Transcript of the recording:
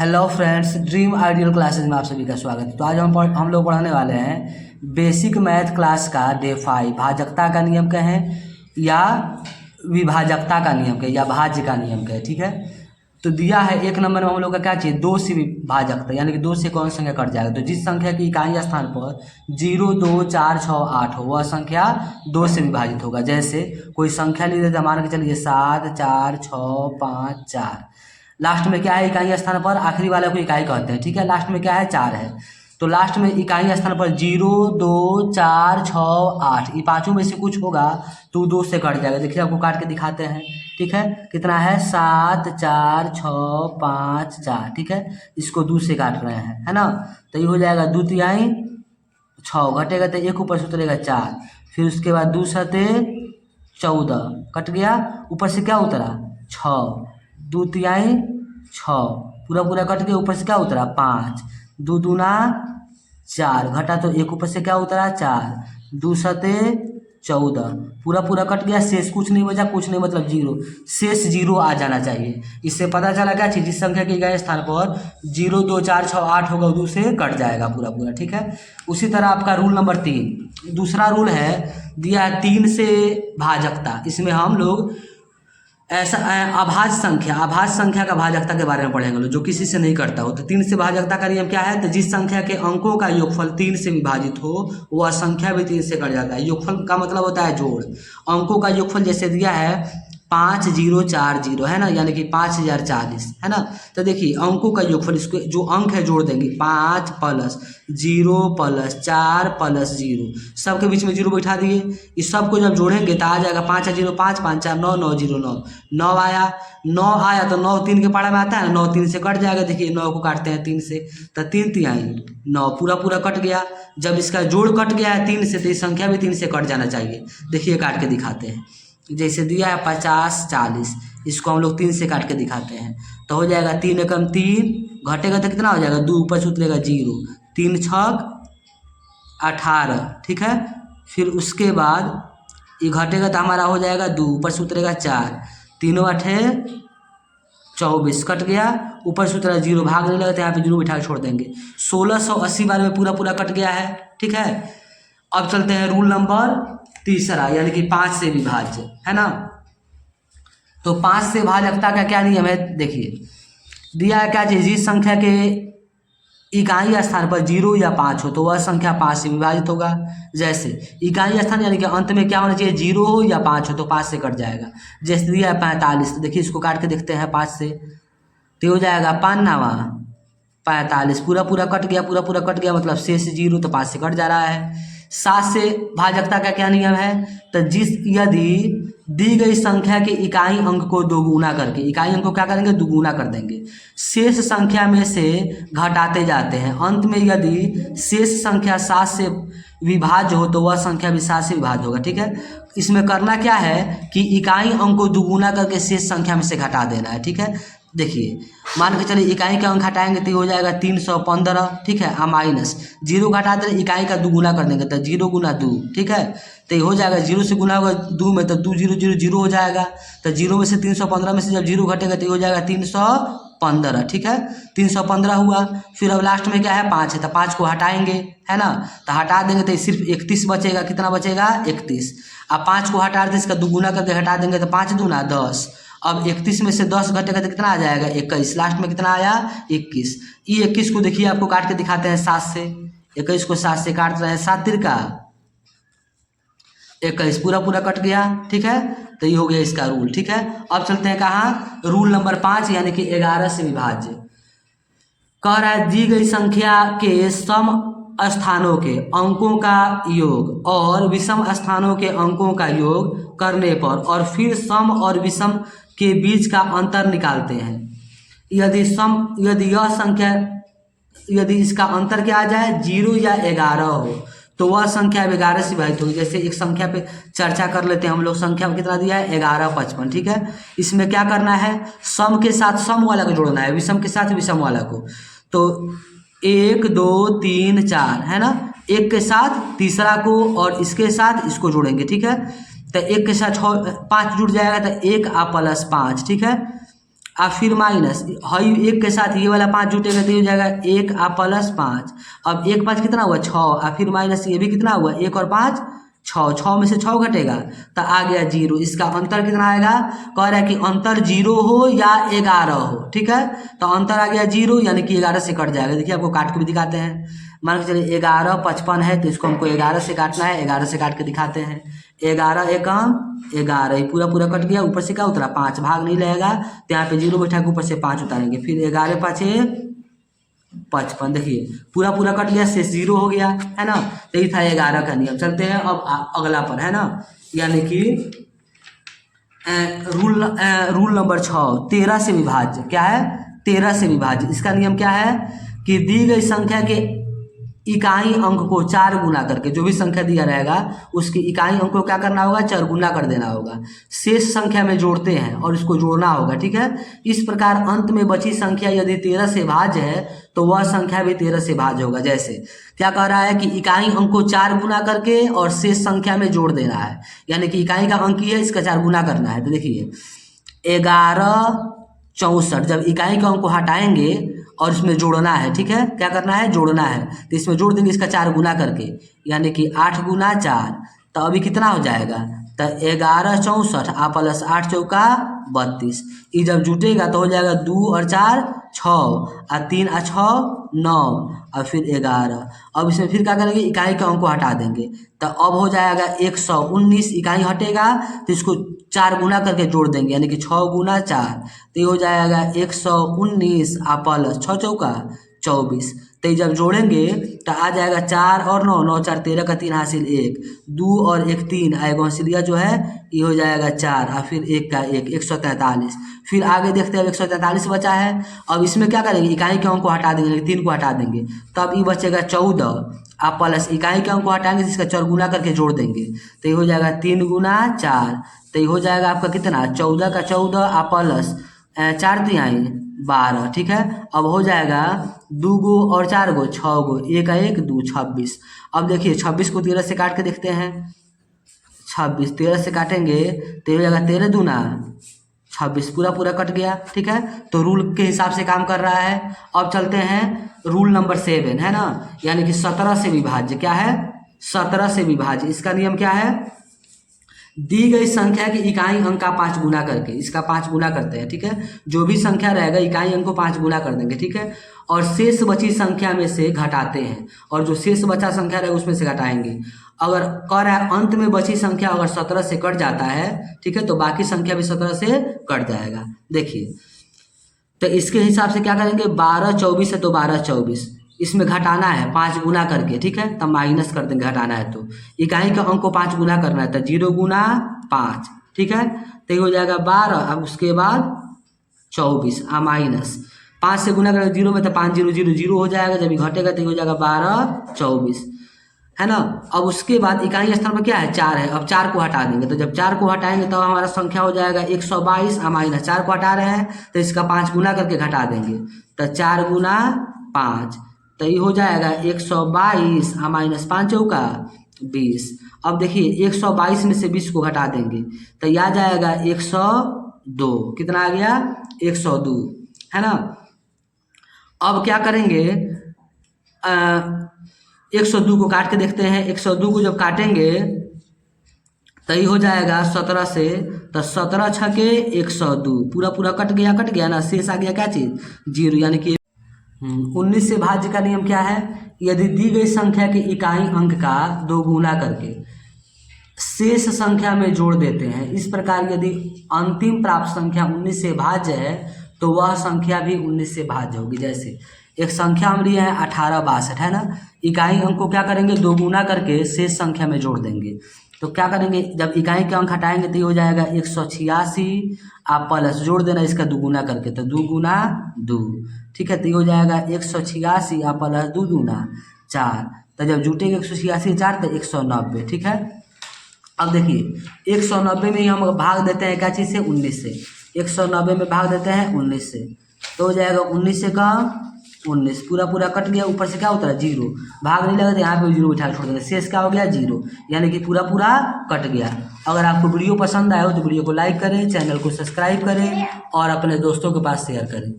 Hello friends, dream ideal classes में आप सभी का स्वागत है। तो आज हम लोग पढ़ने वाले हैं बेसिक मैथ क्लास का डे 5 भाजकता का नियम कहें या विभाजकता का नियम कहें या भाज्य का नियम कहें। ठीक है, तो दिया है एक नंबर में हम लोग का क्या चाहिए, 2 से विभाजकता, यानी कि 2 से कौन संख्या कट जाएगा। तो जिस संख्या की इकाई स्थान पर 0, 2, 4, 6, 8 हो वह संख्या 2 से विभाजित होगा। जैसे कोई संख्या ले लेते, मान के चलिए 7, 4, 6, 5, 4। लास्ट में क्या है, इकाई स्थान पर आखिरी वाले को इकाई कहते हैं। ठीक है, लास्ट में क्या है, 4 है। तो लास्ट में इकाई स्थान पर 0, 2, 4, 6, 8 ये पांचों में से कुछ होगा तो 2 से कट जाएगा। देखिए आपको काट के दिखाते हैं। ठीक है, कितना है, 7, 4, 6, 5, 4। ठीक है, इसको 2 से काट रहे हैं, है ना। तो ये हो जाएगा 2 तिहाई 6, घटेगा तो 1 ऊपर से उतरेगा 4, फिर उसके बाद 2 सते 14 कट गया, ऊपर से क्या उतरा 6, 2 तिहाई 6 पूरा पूरा कट गया, ऊपर से क्या उतरा 5, 2 दूना 4 घटा तो 1 ऊपर से क्या उतरा 4, 2 सते 14 पूरा पूरा कट गया, शेष कुछ नहीं बचा, कुछ नहीं मतलब 0, शेष 0 आ जाना चाहिए। इससे पता चला क्या चीज, जिस संख्या के इकाई स्थान पर 0, 2, 4, 6, 8 होगा 2 से कट जाएगा पूरा पूरा। ठीक है, उसी तरह आपका रूल नंबर 3 दूसरा रूल है, दिया है 3 से भाजकता। इसमें हम लोग ऐसा आभाज्य संख्या का भाजकता के बारे में पढ़ेंगे लोग, जो किसी से नहीं करता हो। तो 3 से भाजकता का नियम क्या है, तो जिस संख्या के अंकों का योगफल 3 से विभाजित हो वह संख्या भी 3 से कट जाता है। योगफल का मतलब होता है जोड़। अंकों का योगफल जैसे दिया है 5040 है ना, यानी कि 5040 है ना। तो देखिए अंकों का योगफल, इसको जो अंक है जोड़ देंगे, 5 प्लस 0 प्लस 4 प्लस 0, सबके बीच में 0 बैठा दिए। इस सब को जब जोड़ेंगे तो आ जाएगा 5 0 5 5 4 9 9 0 9 9 आया। 9 आया तो 9 3 के पारा में आता है, 9 3 से कट जाएगा। देखिए 9 को काटते हैं 3 से तो 3 तिहाई 9 पूरा पूरा कट गया। जब इसका जोड़ कट गया है 3 से तो इस संख्या भी 3 से कट जाना चाहिए। देखिए काट के दिखाते हैं, जैसे दिया है 50 40, इसको हम लोग 3 से काट के दिखाते हैं तो हो जाएगा 3 एकम 3, घटेगा तो कितना हो जाएगा 2 ऊपर से उतरेगा 0, 3 छक 18। ठीक है, फिर उसके बाद ये घटेगा तो हमारा हो जाएगा 2 ऊपर से उतरेगा 4, 3 8 24 कट गया, ऊपर से उतरा 0, भाग नहीं लगा तो यहाँ पे 0 बिठा के छोड़ देंगे। 1680 बार में पूरा पूरा कट गया है। ठीक है, अब चलते हैं रूल नंबर तीसरा, यानी कि 5 से विभाज्य, है ना। तो 5 से भाजकता का क्या नियम है, देखिए दिया है क्या चीज, जिस संख्या के इकाई स्थान पर 0 या 5 हो तो वह संख्या 5 से विभाजित होगा। जैसे इकाई स्थान यानी कि अंत में क्या होना चाहिए, 0 हो या 5 हो तो 5 से कट जाएगा। जैसे दिया है 45, तो देखिए इसको काट के देखते हैं 5 से, तो हो जाएगा 5 नावा 45, पूरा पूरा कट गया, पूरा पूरा कट गया मतलब शेष 0, तो 5 से कट जा रहा है। 7 से भाजकता का क्या नियम है, तो यदि दी गई संख्या के इकाई अंक को दोगुना करके, इकाई अंक को क्या करेंगे, दोगुना कर देंगे, शेष संख्या में से घटाते जाते हैं। अंत में यदि शेष संख्या 7 से विभाज्य हो तो वह संख्या भी 7 से विभाज्य होगा। ठीक है, इसमें करना क्या है कि इकाई अंक को दोगुना करके शेष संख्या में से घटा देना है। ठीक है, देखिए मान के चलिए इकाई का अंक हटाएंगे तो हो जाएगा 315। ठीक है, माइनस 0 घटा दे, इकाई का 2 गुना कर देंगे तो 0 गुना 2। ठीक है, तो ये हो जाएगा 0 से गुना होगा 2 में तो 2 0 0 0 हो जाएगा। तो 0 में से 315 में से जब 0 घटेगा तो हो जाएगा 315। ठीक है, 315 हुआ। फिर अब लास्ट में क्या है, 5 है तो 5 को हटाएंगे, है ना। तो हटा देंगे तो सिर्फ 31 बचेगा। कितना बचेगा, 31। अब 5 को हटा दें, इसका 2 गुना करके हटा देंगे तो 5 दूना 10। अब 31 में से 10 घटेगा तो कितना आ जाएगा, 21। लास्ट में कितना आया, 21। ये 21 को देखिए आपको काट के दिखाते हैं 7 से, 21 को 7 से काट रहे हैं, 7 तिरका 21 पूरा पूरा कट गया। ठीक है, तो ये हो गया इसका रूल। ठीक है, अब चलते हैं कहाँ, रूल नंबर 5 यानी कि 11 से विभाज्य। कह रहा है दी गई संख्या के सम स्थानों के अंकों का योग और विषम स्थानों के अंकों का योग करने पर और फिर सम और विषम के बीच का अंतर निकालते हैं। यदि यह संख्या, यदि इसका अंतर क्या आ जाए, 0 या 11 हो तो वह संख्या 11 से विभाजित होगी। जैसे एक संख्या पे चर्चा कर लेते हैं हम लोग, संख्या कितना दिया है 1155। ठीक है, इसमें क्या करना है, सम के साथ सम वाला को जोड़ना है, विषम के साथ विषम वाला को। तो 1 2 3 4 है ना, एक के साथ तीसरा को और इसके साथ इसको जोड़ेंगे। ठीक है, तो 1 के साथ 5 जुड़ जाएगा तो 1 आ प्लस 5। ठीक है, आ फिर माइनस हई एक के साथ ये वाला 5 जुटेगा तो ये हो जाएगा 1 आ प्लस 5। अब 1 5 कितना हुआ 6 आ फिर माइनस ये भी कितना हुआ 1 और 5 6, 6 में से 6 घटेगा तो आ गया 0। इसका अंतर कितना आएगा, कह रहा है कि अंतर 0 हो या 11 हो, ठीक है। तो अंतर आ गया 0 यानी कि 11 से कट जाएगा। देखिए आपको काट के भी दिखाते हैं। मान के चलिए 11 55 है तो इसको हमको 11 से काटना है, 11 से काट के दिखाते हैं। 11 एकम 11, ये पूरा पूरा कट गया, ऊपर से क्या उतरा 5, भाग नहीं लगेगा तो यहाँ पे 0 बैठा के ऊपर से 5 उतारेंगे, फिर 11 5 55। देखिए पूरा पूरा कट गया, शेष 0 हो गया, है ना। तो यही था 11 का नियम। चलते हैं अब अगला पर, है ना, यानी कि रूल नंबर 6, 13 से विभाज्य। क्या है 13 से विभाज्य। इसका नियम क्या है कि दी गई संख्या के इकाई अंक को 4 गुना करके, जो भी संख्या दिया रहेगा उसकी इकाई अंक को क्या करना होगा 4 गुना कर देना होगा। शेष संख्या में जोड़ते हैं और इसको जोड़ना होगा, ठीक है। इस प्रकार अंत में बची संख्या यदि 13 से भाज्य है तो वह संख्या भी 13 से भाज्य होगा। जैसे क्या कह रहा है कि इकाई अंक को 4 गुना करके और शेष संख्या में जोड़ देना है, यानी कि इकाई का अंक ही है, इसका 4 गुना करना है। तो देखिए 11 64, जब इकाई के अंक को हटाएंगे और इसमें जोड़ना है, ठीक है, क्या करना है जोड़ना है, तो इसमें जोड़ देंगे इसका 4 गुना करके, यानी कि 8 गुना 4। तो अभी कितना हो जाएगा, तो 11 64 आ प्लस 8 चौका 32। ये जब जुटेगा तो हो जाएगा 2 और 4 6 आ 3 आ 6 9 और फिर 11। अब इसमें फिर क्या करेंगे इकाई के अंक को हटा देंगे, तो अब हो जाएगा 119। इकाई हटेगा तो इसको 4 गुना करके जोड़ देंगे, यानी कि 6 गुना 4, तो ये हो जाएगा 119 आ प्लस 6 चौका 24। तो ये जब जोड़ेंगे तो आ जाएगा 4 और 9 9 4 13 का 3 हासिल 1, 2 और 1 3 आएगा हंसिलिया जो है ये हो जाएगा 4 और फिर 1 का 1 143। फिर आगे देखते हैं 143 बचा है। अब इसमें क्या करेंगे इकाई के अंक को हटा देंगे, 3 को हटा देंगे, तब ये बचेगा 14 आप प्लस इकाई के अंक को हटाएंगे जिसका 4 गुना करके जोड़ देंगे, तो ये हो जाएगा 3 गुना 4, तो ये हो जाएगा आपका कितना 14 का 14 आप प्लस 4 तिहाई 12, ठीक है। अब हो जाएगा 2 गो और 4 गो 6 गो 1 का 1 2 26। अब देखिए 26 को 13 से काट के देखते हैं। 26 13 से काटेंगे तो हो जाएगा 13 दूना 26, पूरा पूरा कट गया, ठीक है। तो रूल के हिसाब से काम कर रहा है। अब चलते हैं रूल नंबर 7, है ना, यानी कि 17 से विभाज्य। क्या है 17 से विभाज्य। इसका नियम क्या है, दी गई संख्या की इकाई अंक का 5 गुना करके, इसका 5 गुना करते हैं, ठीक है। जो भी संख्या रहेगा इकाई अंक को 5 गुना कर देंगे, ठीक है। और शेष बची संख्या में से घटाते हैं, और जो शेष बचा संख्या रहेगा उसमें से घटाएंगे। अगर कह रहा है अंत में बची संख्या अगर 17 से कट जाता है, ठीक है, तो बाकी संख्या भी 17 से कट जाएगा। देखिए तो इसके हिसाब से क्या करेंगे 12 24 है तो 12 24, इसमें घटाना है 5 गुना करके, ठीक है, तब माइनस कर देंगे घटाना है तो। इकाई के अंक को 5 गुना करना है तो 0 गुना 5, ठीक है, तो ये हो जाएगा 12। अब उसके बाद 24 माइनस 5 से गुना करेंगे 0 में तो 5 0 0 0 हो जाएगा, जब ये घटेगा तो ये हो जाएगा 12 24, है ना। अब उसके बाद इकाई स्थान पर क्या है 4 है, अब 4 को हटा देंगे, तो जब 4 को हटाएंगे तो हमारा संख्या हो जाएगा 122 माइनस 4 को हटा रहे हैं तो इसका 5 गुना करके घटा देंगे, तो 4 गुना 5, तो ये हो जाएगा 122 माइनस 5 चौका 20। अब देखिए 122 में से 20 को घटा देंगे तो यह आ जाएगा 102, कितना आ गया 102, है ना। अब क्या करेंगे 102 को काट के देखते हैं। 102 को जब काटेंगे तो ये हो जाएगा 17 से, तो 17 छके 102, पूरा पूरा कट गया ना, शेष आ गया क्या चीज़ 0, यानी कि 19 से भाज्य का नियम क्या है, यदि दी गई संख्या के इकाई अंक का 2 गुना करके शेष संख्या में जोड़ देते हैं। इस प्रकार यदि अंतिम प्राप्त संख्या 19 से भाज्य है तो वह संख्या भी 19 से भाज्य होगी। जैसे एक संख्या हम लिए हैं 1862, है ना, इकाई अंक को क्या करेंगे 2 गुना करके शेष संख्या में जोड़ देंगे, तो क्या करेंगे जब इकाई के अंक हटाएंगे तो ये हो जाएगा 186 आप प्लस जोड़ देना इसका 2 गुना करके, तो 2 गुना 2, ठीक है, तो ये हो जाएगा 186 आप प्लस 2 दूना 4, तो जब जुटेगा 186 4 तो 190, ठीक है। अब देखिए 190 में ही हम भाग देते हैं क्या चीज़ से 19 से, 190 में भाग देते हैं 19 से, तो हो जाएगा 19 से का 19 पूरा पूरा कट गया, ऊपर से क्या उतरा 0, भाग नहीं लगा तो यहाँ पे 0 बिठा के छोड़ देंगे, शेष क्या हो गया 0, यानी कि पूरा पूरा कट गया। अगर आपको वीडियो पसंद आया हो तो वीडियो को लाइक करें, चैनल को सब्सक्राइब करें और अपने दोस्तों के पास शेयर करें।